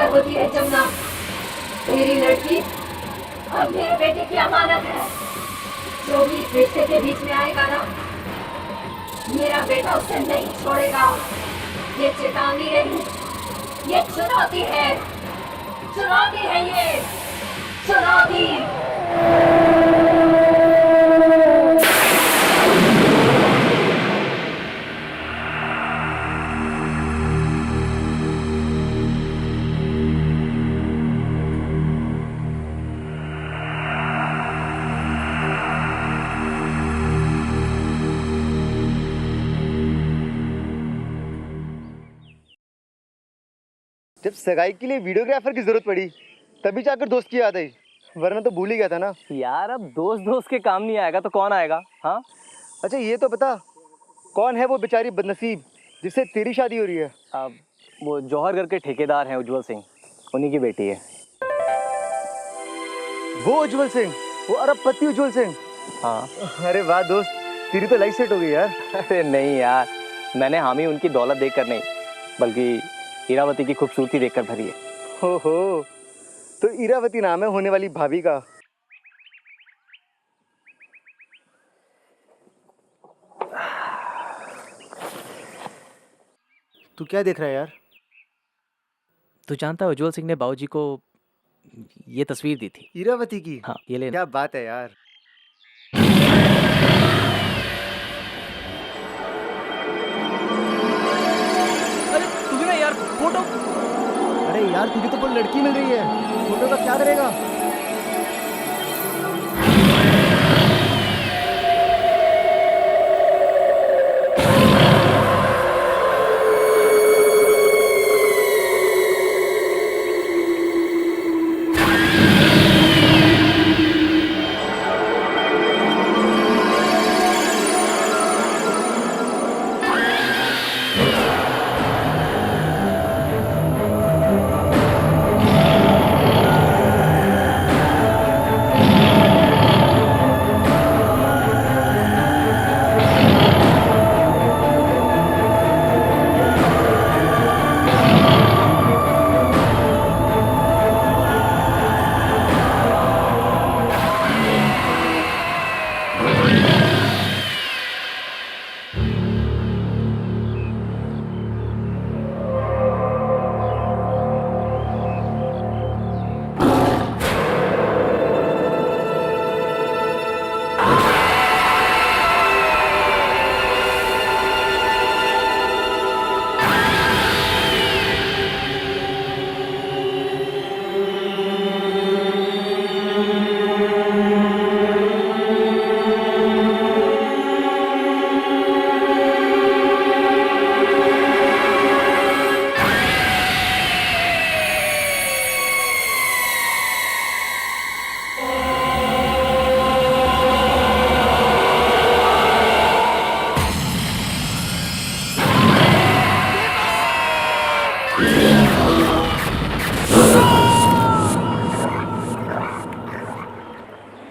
गर्भवती है जमुना। तेरी लड़की अब मेरे बेटे की अमानत है। जो भी इस रिश्ते के बीच में आएगा ना, मेरा बेटा उसे नहीं छोड़ेगा। ये चेतावनी नहीं, ये चुनौती है। चुनौती है ये, चुनौती। जब सगाई के लिए वीडियोग्राफर की जरूरत पड़ी तभी जाकर दोस्त की याद आई, वरना तो भूल ही गया था ना यार। अब दोस्त दोस्त के काम नहीं आएगा तो कौन आएगा? हाँ, अच्छा ये तो बता, कौन है वो बेचारी बदनसीब जिससे तेरी शादी हो रही है? अब वो जौहरगढ़ के ठेकेदार हैं उज्जवल सिंह, उन्हीं की बेटी है। वो उज्जवल सिंह, वो अरबपति उज्जवल सिंह? हाँ। अरे वाह दोस्त, तेरी तो लाइफ सेट हो गई यार। अरे नहीं यार, मैंने हामी उनकी दौलत देखकर नहीं, बल्कि इरावती की खूबसूरती देखकर भरी है। हो, तो इरावती नाम है होने वाली भाभी का। तू क्या देख रहा है यार? तू जानता है उज्जवल सिंह ने बाबूजी को ये तस्वीर दी थी। इरावती की? हाँ, ये ले। क्या बात है यार। अरे तू ना यार, फोटो। अरे यार तुझे तो कोई लड़की मिल रही है, फोटो का क्या करेगा?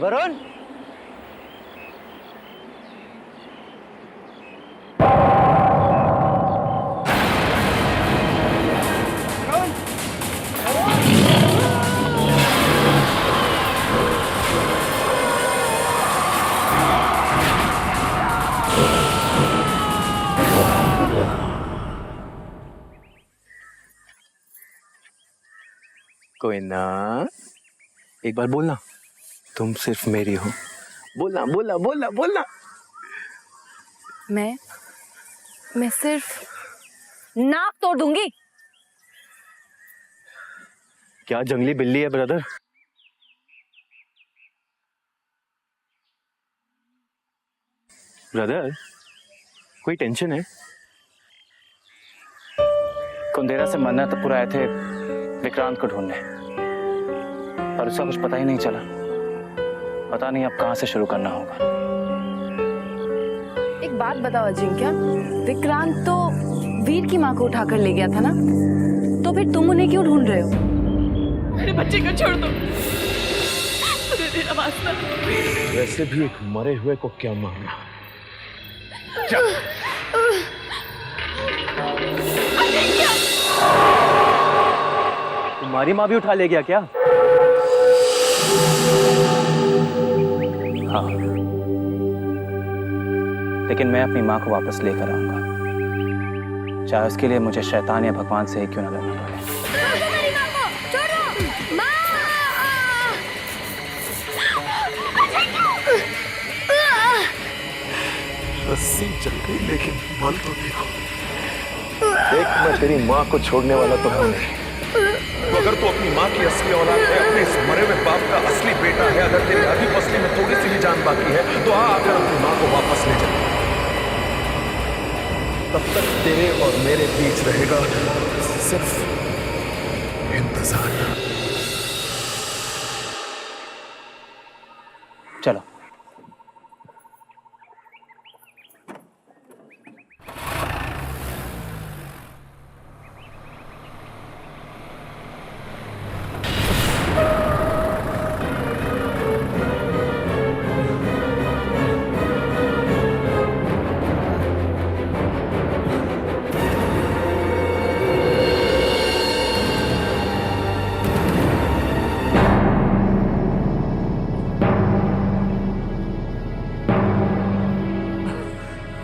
वरुण, कोई ना, एक बार बोलना, तुम सिर्फ मेरी हो। बोलना बोलना बोलना बोलना। मैं सिर्फ नाक तोड़ दूंगी। क्या जंगली बिल्ली है ब्रदर? ब्रदर, कोई टेंशन है? कुंदेरा से मन्नतपुर आए थे विक्रांत को ढूंढने, पर उसका कुछ पता ही नहीं चला। पता नहीं अब कहां से शुरू करना होगा। एक बात बताओ अजिंक्य, विक्रांत तो वीर की माँ को उठाकर ले गया था ना, तो फिर तुम उन्हें क्यों ढूंढ रहे हो? मेरे बच्चे को छोड़ दो, मुझे तेरा वास्ता। वैसे भी एक मरे हुए को क्या मारना। तुम्हारी माँ भी उठा ले गया क्या? हाँ, लेकिन मैं अपनी माँ को वापस लेकर आऊंगा, चाहे उसके लिए मुझे शैतान या भगवान से ही क्यों न लड़ना पड़े। रस्सी चल गई लेकिन बल तो देखो। देख, मैं तेरी माँ को छोड़ने वाला तो हूं नहीं। तो अगर तू अपनी माँ की असली औलाद है, अपने इस मरे हुए बाप का असली बेटा है, अगर तेरी आधी पसली में थोड़ी सी भी जान बाकी है, तो आकर अपनी माँ को वापस ले जा। तब तक तेरे और मेरे बीच रहेगा सिर्फ इंतजार। चलो।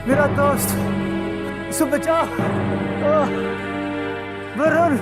मेरा दोस्त सुबचा वरुण।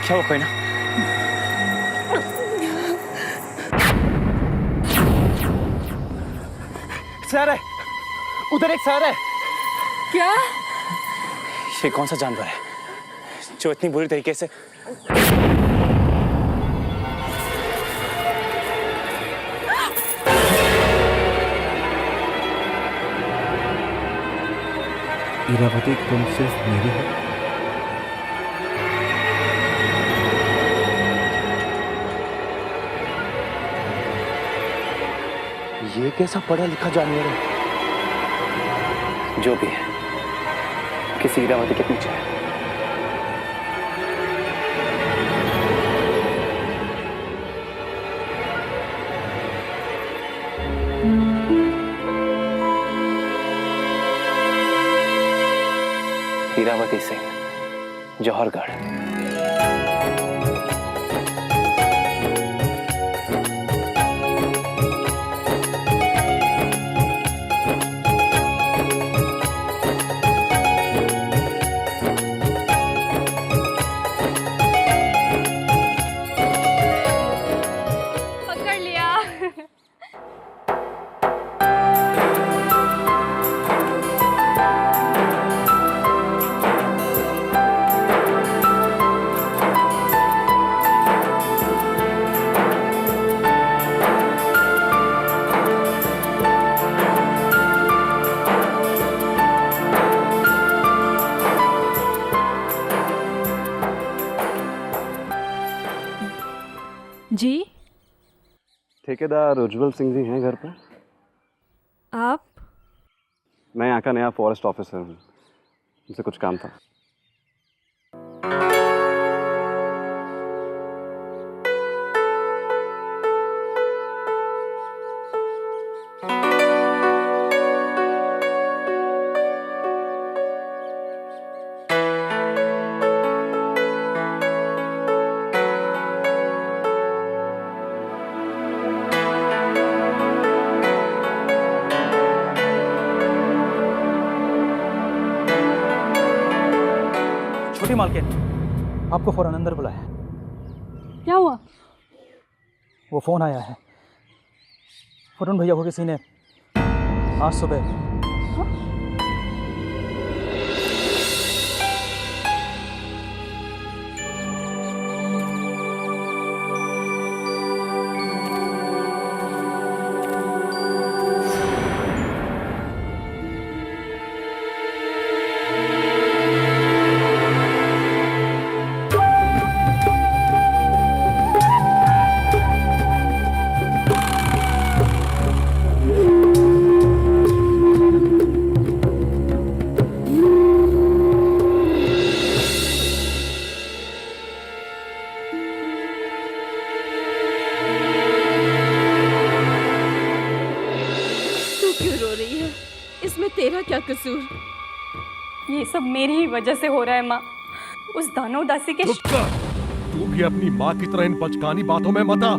क्या वो कोई ना? सर है, उधर एक सर है। क्या? ये कौन सा जानवर है जो इतनी बुरी तरीके से? इरावती, तुम सिर्फ मेरी हो। ये कैसा पढ़ा लिखा जानवर है? जो भी है, किसी इरावती के पीछे है। इरावती सिंह, जौहरगढ़। जी? ठेकेदार उज्जवल सिंह जी हैं घर पे? आप? मैं यहाँ का नया फॉरेस्ट ऑफिसर हूँ, उनसे कुछ काम था। छोटी मालकिन, आपको फौरन अंदर बुलाया। क्या हुआ? वो फोन आया है, वरुण भैया को किसी ने आज सुबह तेरा क्या कसूर? ये सब मेरी ही वजह से हो रहा है माँ। उस दानव दासी के चुप कर। तू भी अपनी माँ की तरह इन बचकानी बातों में मत आ।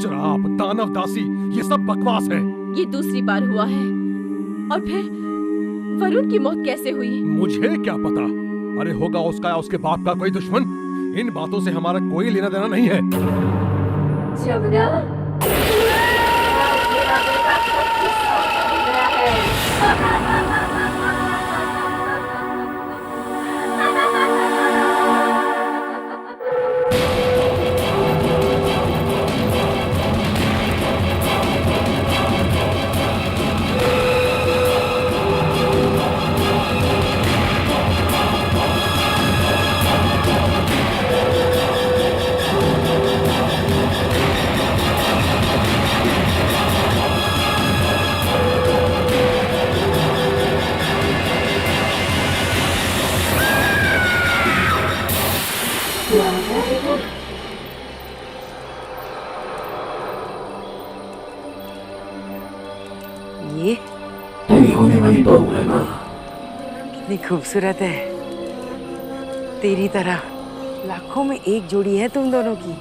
शराब, दानव दासी, ये सब बकवास है। ये दूसरी बार हुआ है। और फिर वरुण की मौत कैसे हुई? मुझे क्या पता। अरे होगा उसका या उसके बाप का कोई दुश्मन। इन बातों से हमारा कोई लेना देना नहीं है। जमुना, मेरा बेटा सब गया है। ये तेरी होने वाली बहू है माँ। कितनी खूबसूरत है। तेरी तरह लाखों में एक जोड़ी है तुम दोनों की।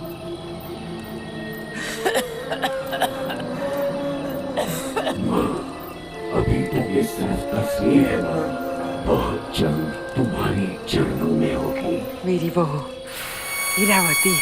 माँ, अभी तो ये सिर्फ तस्वीर है माँ। बहुत जल्द तुम्हारी चरणों में होगी मेरी बहू हीरावती।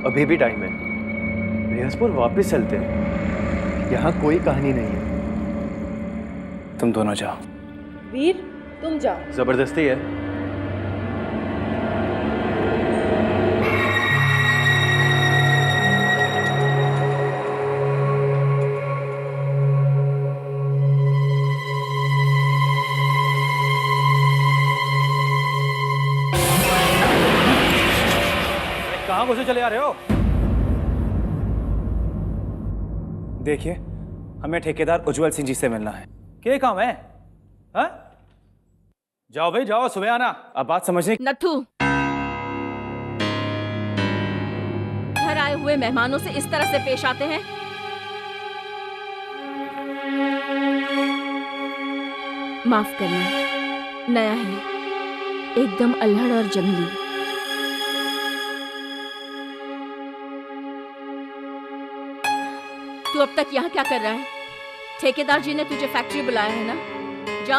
अभी भी टाइम है। रियाजपुर वापस चलते हैं। यहाँ कोई कहानी नहीं है। तुम दोनों जाओ। वीर तुम जाओ। जबरदस्ती है। कहाँ घुसे चले आ रहे हो? देखिए, हमें ठेकेदार उज्जवल सिंह जी से मिलना है। क्या काम है? हाँ? जाओ भाई जाओ, सुबह आना। अब बात समझने नथु, घर आए हुए मेहमानों से इस तरह से पेश आते हैं? माफ करना, नया है, एकदम अल्हड़ और जंगली। तू अब तक यहाँ क्या कर रहा है? ठेकेदार जी ने तुझे फैक्ट्री बुलाया है ना? जा।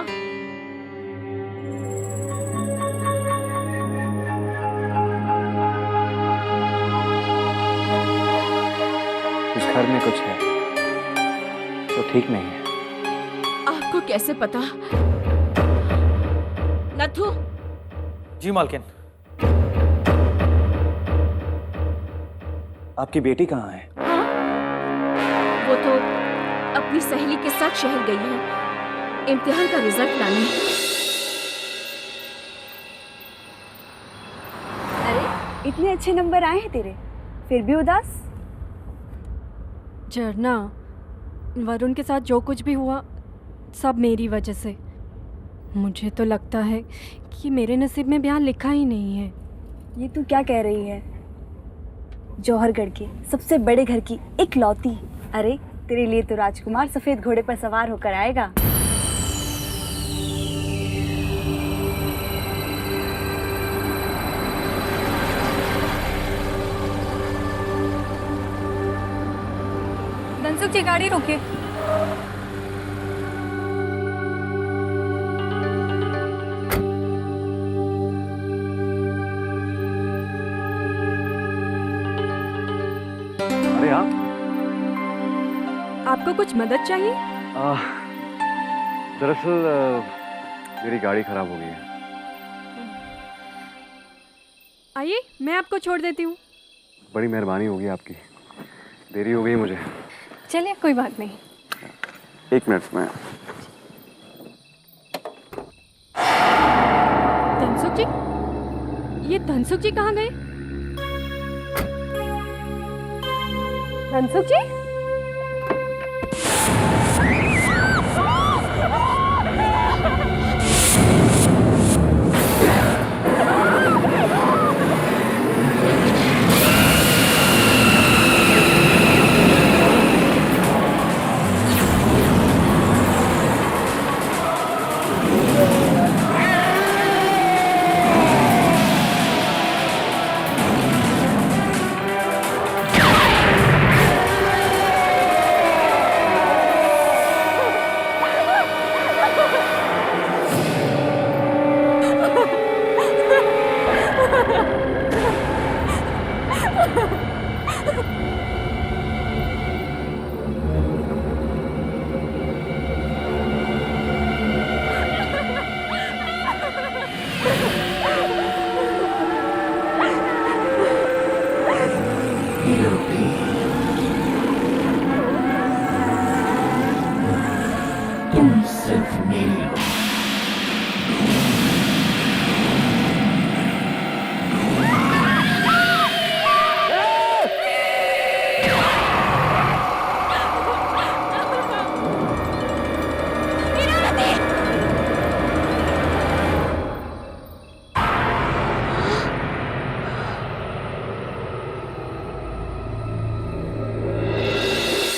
इस घर में कुछ है तो ठीक नहीं है। आपको कैसे पता? नथु। जी मालकिन। आपकी बेटी कहाँ है? वो तो अपनी सहेली के साथ शहर गई है इम्तिहान का रिजल्ट लाने। अरे इतने अच्छे नंबर आए हैं तेरे, फिर भी उदास? झरना, वरुण के साथ जो कुछ भी हुआ सब मेरी वजह से। मुझे तो लगता है कि मेरे नसीब में ब्याह लिखा ही नहीं है। ये तू क्या कह रही है? जौहरगढ़ के सबसे बड़े घर की इकलौती। अरे तेरे लिए तो राजकुमार सफेद घोड़े पर सवार होकर आएगा। धनसुख जी गाड़ी रोकिए। अरे आप आपको कुछ मदद चाहिए? दरअसल मेरी गाड़ी खराब हो गई है। आइए, मैं आपको छोड़ देती हूँ। बड़ी मेहरबानी होगी आपकी, देरी हो गई मुझे। चलिए, कोई बात नहीं। 1 मिनट में। धनसुख जी, ये धनसुख जी कहाँ गए? धनसुख जी? तुम सिर्फ मेरी हो।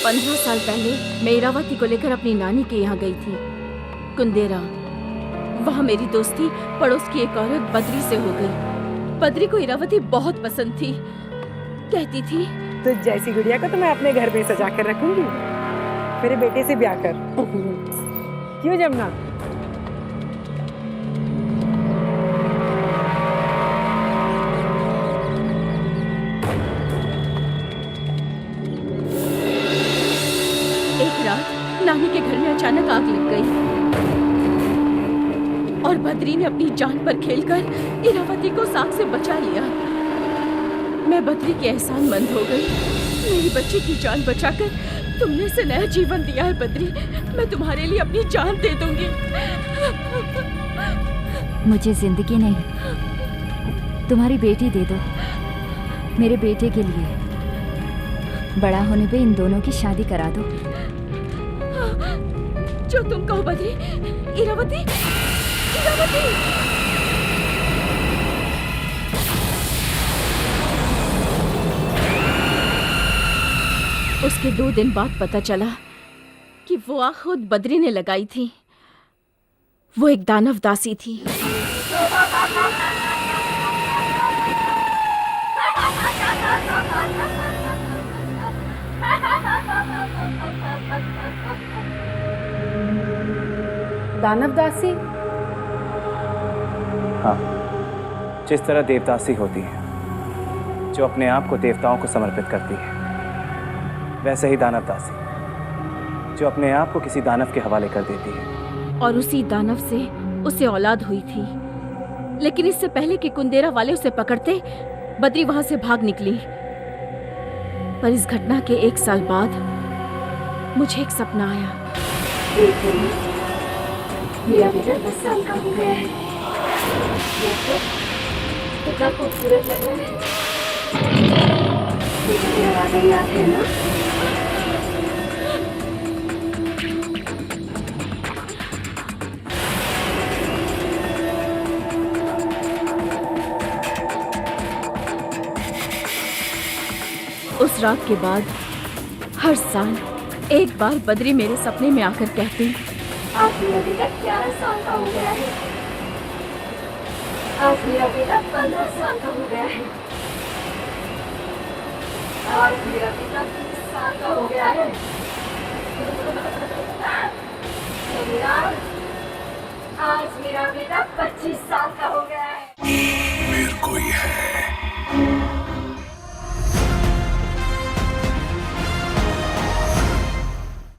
पंद्रह साल पहले मैं इरावती को लेकर अपनी नानी के यहाँ गई थी, कुंदेरा। वहाँ मेरी दोस्ती पड़ोस की एक औरत बद्री से हो गई। बद्री को इरावती बहुत पसंद थी। कहती थी, तो जैसी गुड़िया को तो मैं अपने घर में सजा कर रखूंगी, मेरे बेटे से ब्याह कर। क्यों जमुना? एक रात नानी के घर में अचानक आग लग गई और बद्री ने अपनी जान पर खेलकर इरावती को आग से बचा लिया। मैं बद्री की एहसानमंद हो गई। मेरी बच्ची की जान बचाकर तुमने इसे नया जीवन दिया है बद्री। मैं तुम्हारे लिए अपनी जान दे दूंगी। मुझे जिंदगी नहीं, तुम्हारी बेटी दे दो, मेरे बेटे के लिए। बड़ा होने पे इन दोनों की शादी करा दो। जो तुम कहो बद्री। इरावती, इरावती। उसके 2 दिन बाद पता चला कि वो आग खुद बद्री ने लगाई थी। वो एक दानव दासी थी। दानव दासी? हाँ, जिस तरह देवदासी होती है जो अपने आप को देवताओं को समर्पित करती है, वैसे ही दानव दासी जो अपने आप को किसी दानव के हवाले कर देती है। और उसी दानव से उसे औलाद हुई थी। लेकिन इससे पहले कि कुंदेरा वाले उसे पकड़ते, बद्री वहां से भाग निकली। पर इस घटना के 1 साल बाद मुझे एक सपना आया। मेरा बेटा 10 साल का हो गया है। कितना खूबसूरत लग रहा है। मेरा वादा याद है ना? उस रात के बाद हर साल एक बार बद्री मेरे सपने में आकर कहती, आज मेरा बेटा 11 साल का हो गया है। आज मेरा बेटा 15 साल का हो गया है। आज मेरा बेटा 30 साल का हो गया है। आज मेरा बेटा 25 साल का हो